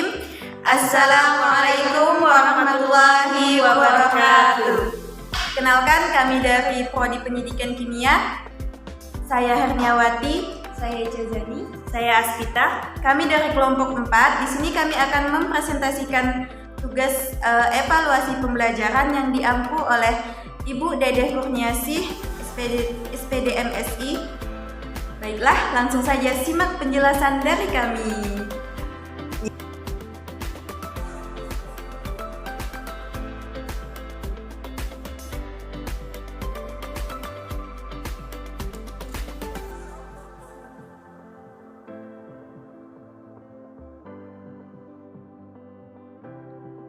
Bismillahirrahmanirrahim. Assalamualaikum warahmatullahi wabarakatuh. Kenalkan, kami dari Prodi Pendidikan Kimia. Saya Herniawati, saya Jazani, saya Aspita. Kami dari kelompok 4. Di sini kami akan mempresentasikan tugas evaluasi pembelajaran yang diampu oleh Ibu Dedeh Kurniasih, SPD MSI. Baiklah, langsung saja simak penjelasan dari kami.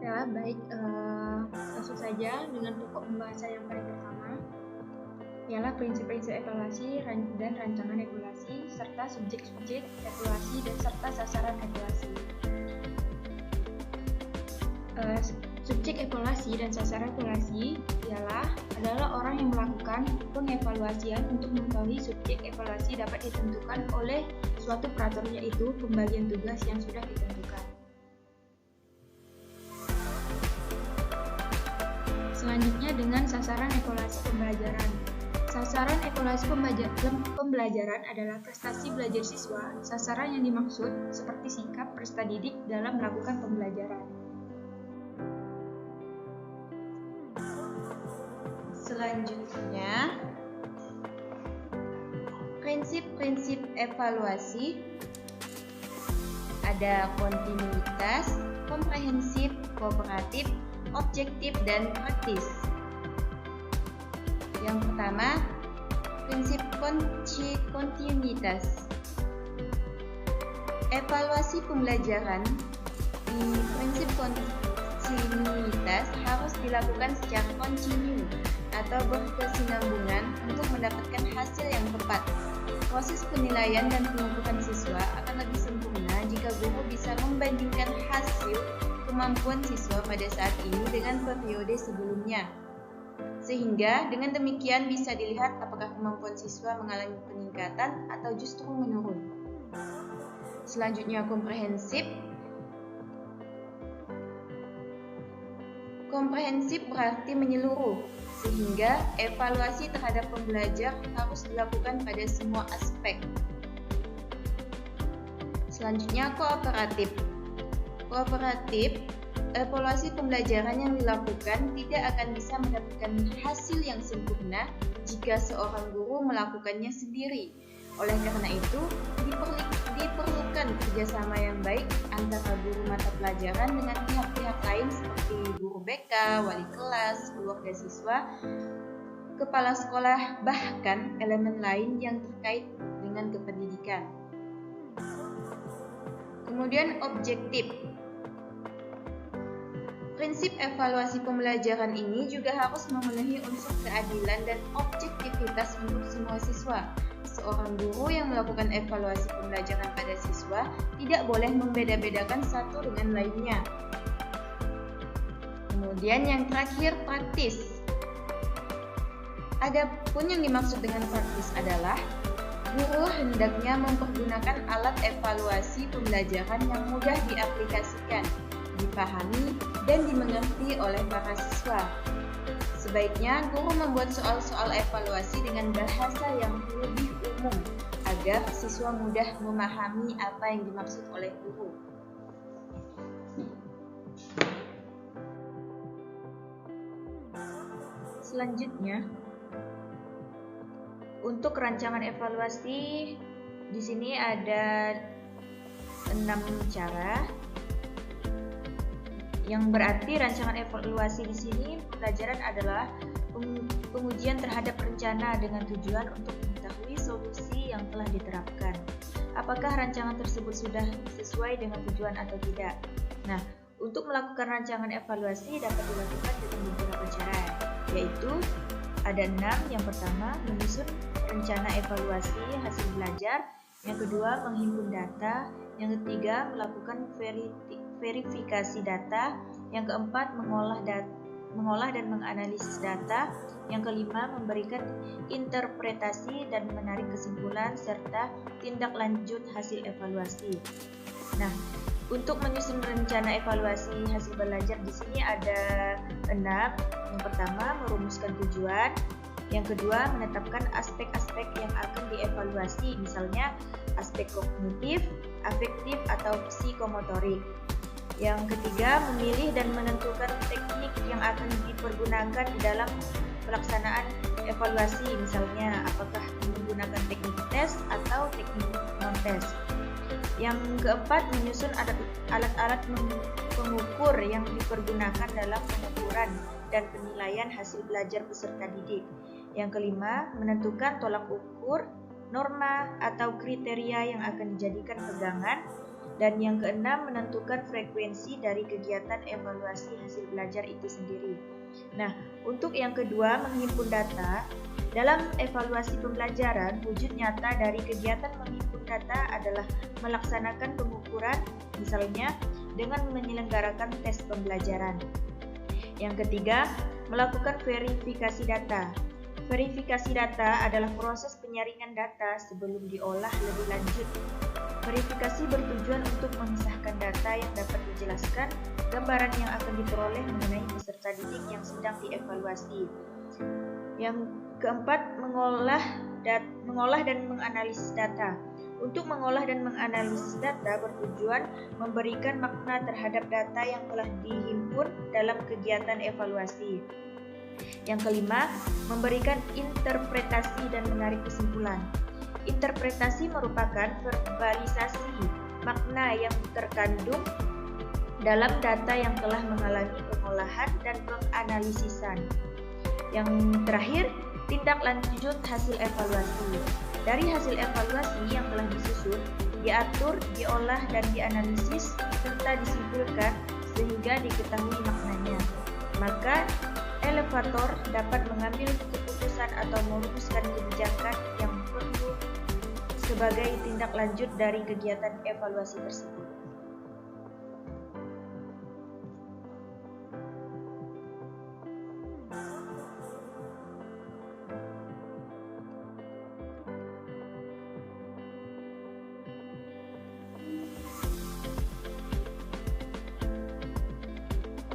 Ya, baik, langsung saja dengan pokok pembahasan yang paling pertama ialah prinsip-prinsip evaluasi dan rancangan evaluasi serta subjek-subjek evaluasi dan serta sasaran evaluasi. Subjek evaluasi dan sasaran evaluasi adalah orang yang melakukan pengevaluasian untuk mengetahui subjek evaluasi dapat ditentukan oleh suatu peraturan, yaitu pembagian tugas yang sudah ditentukan. Selanjutnya dengan sasaran evaluasi pembelajaran. Sasaran evaluasi pembelajaran adalah prestasi belajar siswa. Sasaran yang dimaksud seperti sikap peserta didik dalam melakukan pembelajaran. Selanjutnya, prinsip-prinsip evaluasi ada kontinuitas, komprehensif, kooperatif, objektif, dan praktis. Yang pertama, prinsip kontinuitas. Evaluasi pembelajaran di prinsip kontinuitas harus dilakukan secara kontinu atau berkesinambungan untuk mendapatkan hasil yang tepat. Proses penilaian dan pengukuran siswa akan lebih sempurna jika guru bisa membandingkan hasil kemampuan siswa pada saat ini dengan periode sebelumnya, sehingga dengan demikian bisa dilihat apakah kemampuan siswa mengalami peningkatan atau justru menurun. Selanjutnya, komprehensif. Komprehensif berarti menyeluruh, sehingga evaluasi terhadap pembelajar harus dilakukan pada semua aspek. Selanjutnya, kooperatif. Kooperatif, evaluasi pembelajaran yang dilakukan tidak akan bisa mendapatkan hasil yang sempurna jika seorang guru melakukannya sendiri. Oleh karena itu, diperlukan kerjasama yang baik antara guru mata pelajaran dengan pihak-pihak lain seperti guru BK, wali kelas, keluarga siswa, kepala sekolah, bahkan elemen lain yang terkait dengan kependidikan. Kemudian, objektif. Prinsip evaluasi pembelajaran ini juga harus memenuhi unsur keadilan dan objektivitas untuk semua siswa. Seorang guru yang melakukan evaluasi pembelajaran pada siswa tidak boleh membeda-bedakan satu dengan lainnya. Kemudian yang terakhir, praktis. Adapun yang dimaksud dengan praktis adalah guru hendaknya mempergunakan alat evaluasi pembelajaran yang mudah diaplikasikan, dipahami, dan dimengerti oleh para siswa. Sebaiknya guru membuat soal-soal evaluasi dengan bahasa yang lebih umum agar siswa mudah memahami apa yang dimaksud oleh guru. Selanjutnya, untuk rancangan evaluasi di sini ada 6 cara. Yang berarti rancangan evaluasi di sini pembelajaran adalah pengujian terhadap rencana dengan tujuan untuk mengetahui solusi yang telah diterapkan. Apakah rancangan tersebut sudah sesuai dengan tujuan atau tidak? Nah, untuk melakukan rancangan evaluasi dapat dilakukan dengan beberapa cara, yaitu ada 6. Yang pertama, menyusun rencana evaluasi hasil belajar. Yang kedua, menghimpun data. Yang ketiga, melakukan verifikasi data. Yang keempat, mengolah dan menganalisis data. Yang kelima, memberikan interpretasi dan menarik kesimpulan serta tindak lanjut hasil evaluasi. Nah, Untuk menyusun rencana evaluasi hasil belajar di sini ada 6. Yang pertama, merumuskan tujuan. Yang kedua, menetapkan aspek-aspek yang akan dievaluasi, misalnya aspek kognitif, afektif, atau psikomotorik. Yang ketiga, memilih dan menentukan teknik yang akan dipergunakan di dalam pelaksanaan evaluasi, misalnya apakah menggunakan teknik tes atau teknik non-tes. Yang keempat, menyusun alat-alat pengukur yang dipergunakan dalam pengukuran dan penilaian hasil belajar peserta didik. Yang kelima, menentukan tolak ukur, norma, atau kriteria yang akan dijadikan pegangan. Dan yang keenam, menentukan frekuensi dari kegiatan evaluasi hasil belajar itu sendiri. Nah, untuk yang kedua, menghimpun data. Dalam evaluasi pembelajaran, wujud nyata dari kegiatan menghimpun data adalah melaksanakan pengukuran, misalnya dengan menyelenggarakan tes pembelajaran. Yang ketiga, melakukan verifikasi data. Verifikasi data adalah proses penyaringan data sebelum diolah lebih lanjut. Verifikasi bertujuan untuk memisahkan data yang dapat menjelaskan gambaran yang akan diperoleh mengenai peserta didik yang sedang dievaluasi. Yang keempat, mengolah dan menganalisis data. Untuk mengolah dan menganalisis data bertujuan memberikan makna terhadap data yang telah dihimpun dalam kegiatan evaluasi. Yang kelima, memberikan interpretasi dan menarik kesimpulan. Interpretasi merupakan verbalisasi makna yang terkandung dalam data yang telah mengalami pengolahan dan penganalisisan. Yang terakhir, tindak lanjut hasil evaluasi. Dari hasil evaluasi yang telah disusun, diatur, diolah, dan dianalisis, serta disimpulkan sehingga diketahui maknanya. Maka, elevator dapat mengambil keputusan atau merumuskan kebijakan yang perlu sebagai tindak lanjut dari kegiatan evaluasi tersebut.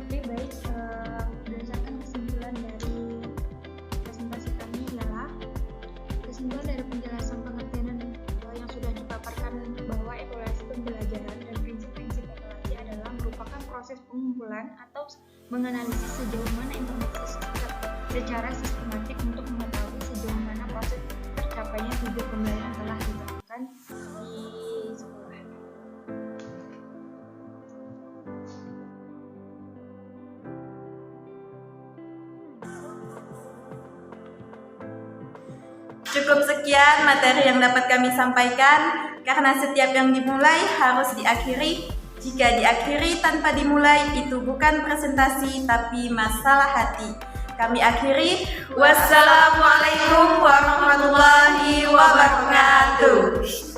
Oke, baik. Berdasarkan kesimpulan dari presentasi kami ialah kesimpulan dari penjelasan pengertian yang sudah dipaparkan bahwa evaluasi pembelajaran dan prinsip-prinsip evaluasi adalah merupakan proses pengumpulan atau menganalisis sejauh mana informasi secara sistematik untuk mengetahui sejauh mana proses tercapainya tujuan pembelajaran telah diterapkan di sekolah. Cukup sekian materi yang dapat kami sampaikan, karena setiap yang dimulai harus diakhiri. Jika diakhiri tanpa dimulai, itu bukan presentasi tapi masalah hati. Kami akhiri. Wassalamualaikum warahmatullahi wabarakatuh.